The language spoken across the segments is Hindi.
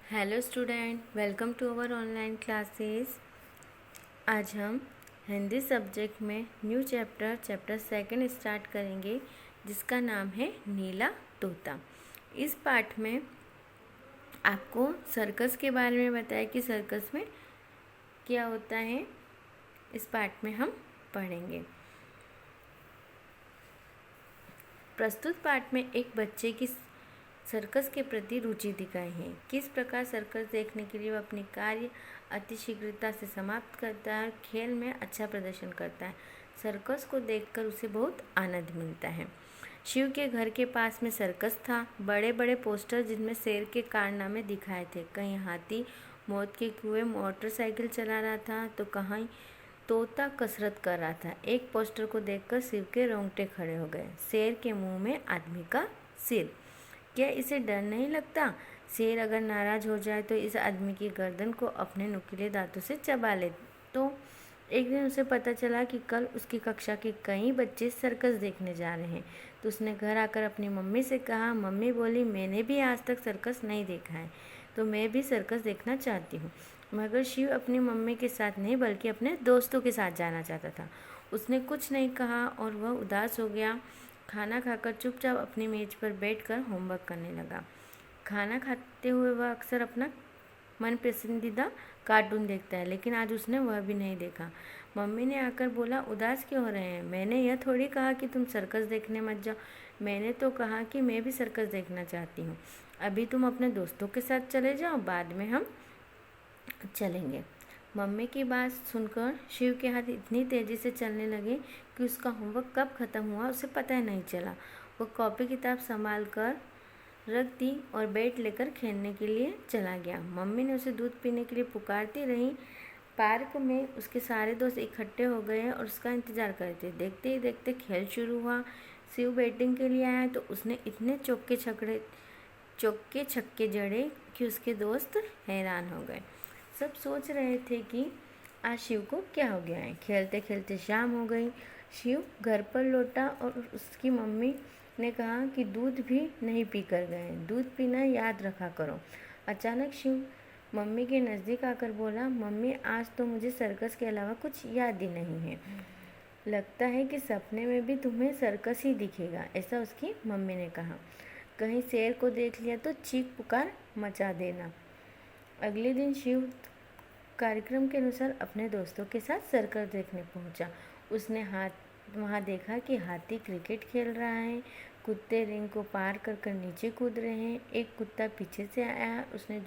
Hello student, welcome to our online classes. आज हम हिंदी सब्जेक्ट में न्यू चैप्टर सेकंड स्टार्ट करेंगे, जिसका नाम है नीला तोता। इस पाठ में आपको सर्कस के बारे में बताया कि सर्कस में क्या होता है। इस पाठ में हम पढ़ेंगे। प्रस्तुत पाठ में एक बच्चे की सर्कस के प्रति रुचि दिखाई है। किस प्रकार सर्कस देखने के लिए वह अपनी कार्य अति शीघ्रता से समाप्त करता है और खेल में अच्छा प्रदर्शन करता है। सर्कस को देखकर उसे बहुत आनंद मिलता है। शिव के घर के पास में सर्कस था। बड़े बड़े पोस्टर जिनमें शेर के कारनामे दिखाए थे। कहीं हाथी मौत के कुएं मोटरसाइकिल चला रहा था तो कहीं तोता कसरत कर रहा था। एक पोस्टर को देखकर शिव के रोंगटे खड़े हो गए। शेर के मुंह में आदमी का सिर। क्या इसे डर नहीं लगता? शेर अगर नाराज हो जाए तो इस आदमी की गर्दन को अपने नुकीले दांतों से चबा ले। तो एक दिन उसे पता चला कि कल उसकी कक्षा के कई बच्चे सर्कस देखने जा रहे हैं। तो उसने घर आकर अपनी मम्मी से कहा। मम्मी बोली, मैंने भी आज तक सर्कस नहीं देखा है, तो मैं भी सर्कस देखना चाहती हूँ। मगर शिव अपनी मम्मी के साथ नहीं बल्कि अपने दोस्तों के साथ जाना चाहता था। उसने कुछ नहीं कहा और वह उदास हो गया। खाना खाकर चुपचाप अपनी मेज पर बैठकर होमवर्क करने लगा। खाना खाते हुए वह अक्सर अपना मन पसंदीदा कार्टून देखता है, लेकिन आज उसने वह भी नहीं देखा। मम्मी ने आकर बोला, उदास क्यों हो रहे हैं? मैंने यह थोड़ी कहा कि तुम सर्कस देखने मत जाओ। मैंने तो कहा कि मैं भी सर्कस देखना चाहती हूँ। अभी तुम अपने दोस्तों के साथ चले जाओ, बाद में हम चलेंगे। मम्मी की बात सुनकर शिव के हाथ इतनी तेज़ी से चलने लगे कि उसका होमवर्क कब ख़त्म हुआ उसे पता ही नहीं चला। वह कॉपी किताब संभाल कर रख दी और बैट लेकर खेलने के लिए चला गया। मम्मी ने उसे दूध पीने के लिए पुकारती रही। पार्क में उसके सारे दोस्त इकट्ठे हो गए और उसका इंतज़ार कर रहे थे। देखते ही देखते खेल शुरू हुआ। शिव बैटिंग के लिए आया तो उसने इतने चौके छक्के जड़े कि उसके दोस्त हैरान हो गए। सब सोच रहे थे कि आज शिव को क्या हो गया है। खेलते खेलते शाम हो गई। शिव घर पर लौटा और उसकी मम्मी ने कहा कि दूध भी नहीं पी कर गए, दूध पीना याद रखा करो। अचानक शिव मम्मी के नज़दीक आकर बोला, मम्मी आज तो मुझे सर्कस के अलावा कुछ याद ही नहीं है। लगता है कि सपने में भी तुम्हें सर्कस ही दिखेगा, ऐसा उसकी मम्मी ने कहा। कहीं शेर को देख लिया तो चीख पुकार मचा देना। अगले दिन शिव कार्यक्रम के अनुसार अपने दोस्तों के साथ सर्कस देखने पहुंचा। उसने वहाँ देखा कि हाथी क्रिकेट खेल रहा है, कुत्ते रिंग को पार कर कर नीचे कूद रहे हैं। एक कुत्ता पीछे से आया, उसने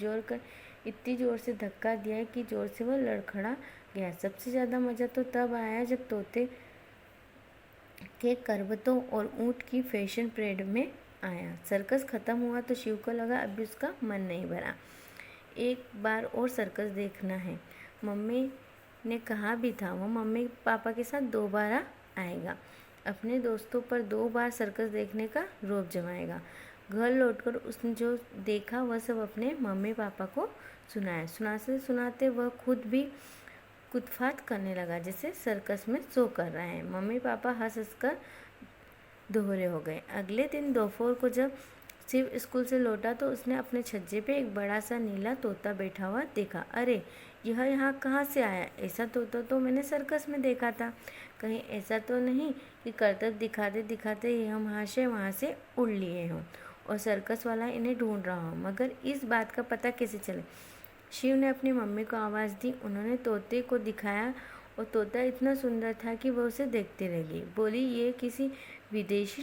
इतनी जोर से धक्का दिया कि जोर से वह लड़खड़ा गया। सबसे ज़्यादा मज़ा तो तब आया जब तोते के करवटों और ऊँट की फैशन परेड में आया। सर्कस ख़त्म हुआ तो शिव को लगा अभी उसका मन नहीं भरा, एक बार और सर्कस देखना है। मम्मी ने कहा भी था वो मम्मी पापा के साथ दोबारा आएगा, अपने दोस्तों पर 2 बार सर्कस देखने का रौब जमाएगा। घर लौटकर उसने जो देखा वह सब अपने मम्मी पापा को सुनाया। सुनाते सुनाते वह खुद भी कुतफात करने लगा जैसे सर्कस में शो कर रहा है। मम्मी पापा हंस हंस कर दोहरे हो गए। अगले दिन दोपहर को जब शिव स्कूल से लौटा तो उसने अपने छज्जे पे एक बड़ा सा नीला तोता बैठा हुआ देखा। अरे, यह यहाँ कहाँ से आया? ऐसा तोता तो मैंने सर्कस में देखा था। कहीं ऐसा तो नहीं कि करतब दिखाते दिखाते यह वहाँ से उड़ लिए हों और सर्कस वाला इन्हें ढूंढ रहा हो। मगर इस बात का पता कैसे चले? शिव ने अपनी मम्मी को आवाज़ दी। उन्होंने तोते को दिखाया और तोता इतना सुंदर था कि वह उसे देखते रह गई। बोली, ये किसी विदेशी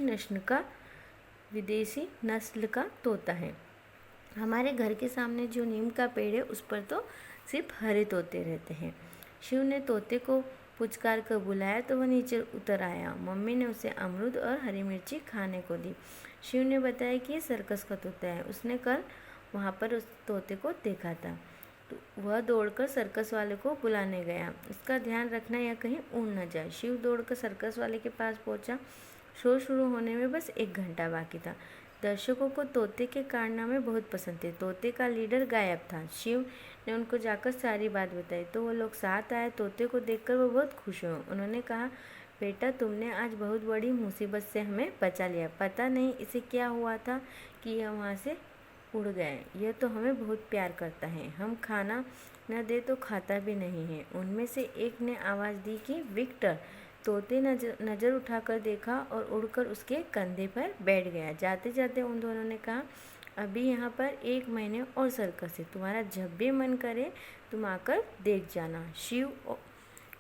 नस्ल का तोता है। हमारे घर के सामने जो नीम का पेड़ है उस पर तो सिर्फ हरे तोते रहते हैं। शिव ने तोते को पुचकार कर बुलाया तो वह नीचे उतर आया। मम्मी ने उसे अमरूद और हरी मिर्ची खाने को दी। शिव ने बताया कि ये सर्कस का तोता है, उसने कल वहाँ पर उस तोते को देखा था। तो वह दौड़कर सर्कस वाले को बुलाने गया। उसका ध्यान रखना या कहीं उड़ न जाए। शिव दौड़कर सर्कस वाले के पास पहुँचा। शो शुरू होने में बस 1 घंटा बाकी था। दर्शकों को तोते के कारनामे बहुत पसंद थे। तोते का लीडर गायब था। शिव ने उनको जाकर सारी बात बताई तो वो लोग साथ आए। तोते को देखकर वो बहुत खुश हुए। उन्होंने कहा, बेटा, तुमने आज बहुत बड़ी मुसीबत से हमें बचा लिया। पता नहीं इसे क्या हुआ था कि यह वहाँ से उड़ गए। यह तो हमें बहुत प्यार करता है, हम खाना न दे तो खाता भी नहीं है। उनमें से एक ने आवाज़ दी कि विक्टर। तोते नज़र उठाकर देखा और उड़कर उसके कंधे पर बैठ गया। जाते जाते उन दोनों ने कहा, अभी यहाँ पर 1 महीने और सर्कस है, तुम्हारा जब भी मन करे तुम आकर देख जाना। शिव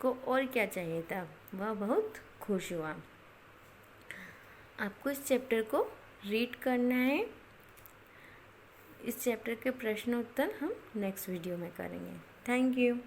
को और क्या चाहिए था, वह बहुत खुश हुआ। आपको इस चैप्टर को रीड करना है। इस चैप्टर के प्रश्न उत्तर हम नेक्स्ट वीडियो में करेंगे। Thank you.